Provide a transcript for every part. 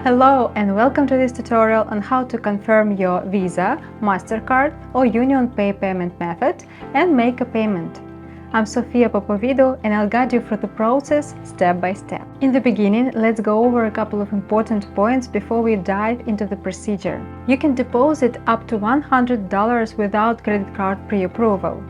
Hello and welcome to this tutorial on how to confirm your Visa, MasterCard or UnionPay payment method and make a payment. I'm Sofia and I'll guide you through the process step by step. In the beginning, let's go over a couple of important points before we dive into the procedure. You can deposit up to $100 without credit card pre-approval.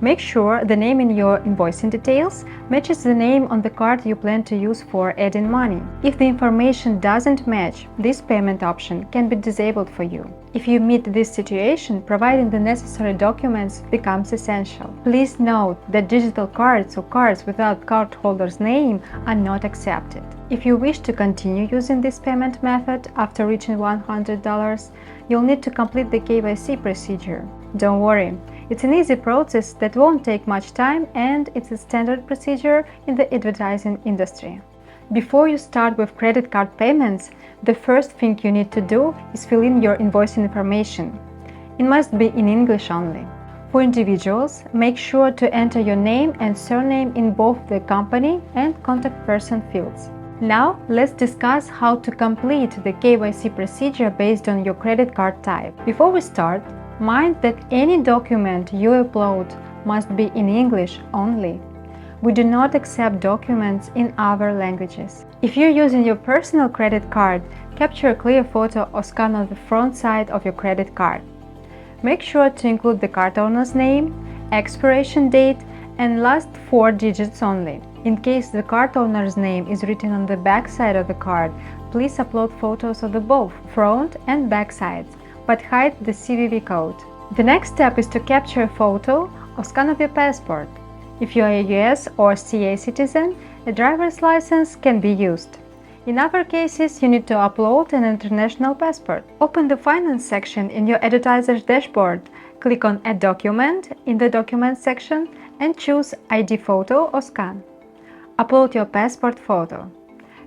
Make sure the name in your invoicing details matches the name on the card you plan to use for adding money. If the information doesn't match, this payment option can be disabled for you. If you meet this situation, providing the necessary documents becomes essential. Please note that digital cards or cards without cardholder's name are not accepted. If you wish to continue using this payment method after reaching $100, you'll need to complete the KYC procedure. Don't worry. It's an easy process that won't take much time and it's a standard procedure in the advertising industry. Before you start with credit card payments, the first thing you need to do is fill in your invoicing information. It must be in English only. For individuals, make sure to enter your name and surname in both the company and contact person fields. Now, let's discuss how to complete the KYC procedure based on your credit card type. Before we start, mind that any document you upload must be in English only. We do not accept documents in other languages. If you're using your personal credit card, capture a clear photo or scan on the front side of your credit card. Make sure to include the card owner's name, expiration date, and last 4 digits only. In case the card owner's name is written on the back side of the card, please upload photos of the both front and back sides, but hide the CVV code. The next step is to capture a photo or scan of your passport. If you are a US or CA citizen, a driver's license can be used. In other cases, you need to upload an international passport. Open the Finance section in your advertiser's dashboard. Click on Add Document in the Documents section and choose ID photo or scan. Upload your passport photo.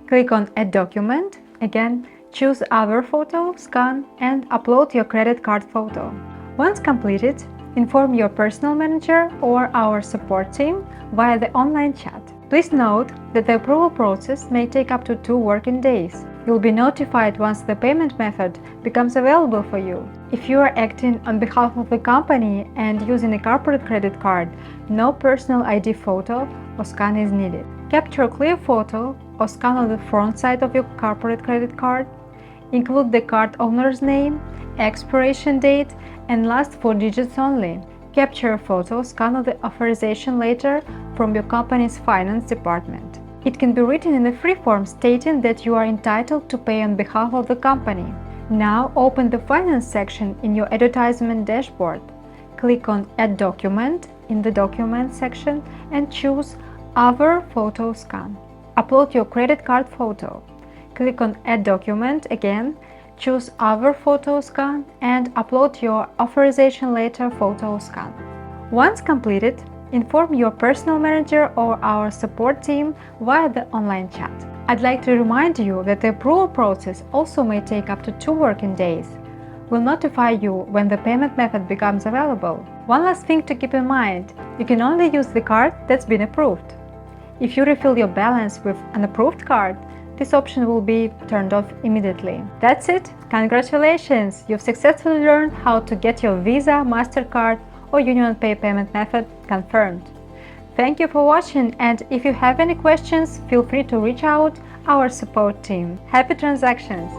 Click on Add Document. Again, choose Other photo, scan, and upload your credit card photo. Once completed, inform your personal manager or our support team via the online chat. Please note that the approval process may take up to 2 working days. You'll be notified once the payment method becomes available for you. If you are acting on behalf of the company and using a corporate credit card, no personal ID photo or scan is needed. Capture a clear photo or scan on the front side of your corporate credit card. Include the card owner's name, expiration date, and last 4 digits only. Capture a photo, scan of the authorization letter from your company's finance department. It can be written in a free form stating that you are entitled to pay on behalf of the company. Now open the Finance section in your advertisement dashboard. Click on Add Document in the Documents section and choose Other photo scan. Upload your credit card photo. Click on Add Document again, choose Other photo scan and upload your authorization letter photo scan. Once completed, inform your personal manager or our support team via the online chat. I'd like to remind you that the approval process also may take up to 2 working days. We'll notify you when the payment method becomes available. One last thing to keep in mind, you can only use the card that's been approved. If you refill your balance with an approved card, this option will be turned off immediately. That's it! Congratulations! You've successfully learned how to get your Visa, MasterCard or UnionPay payment method confirmed. Thank you for watching, and if you have any questions, feel free to reach out our support team. Happy transactions!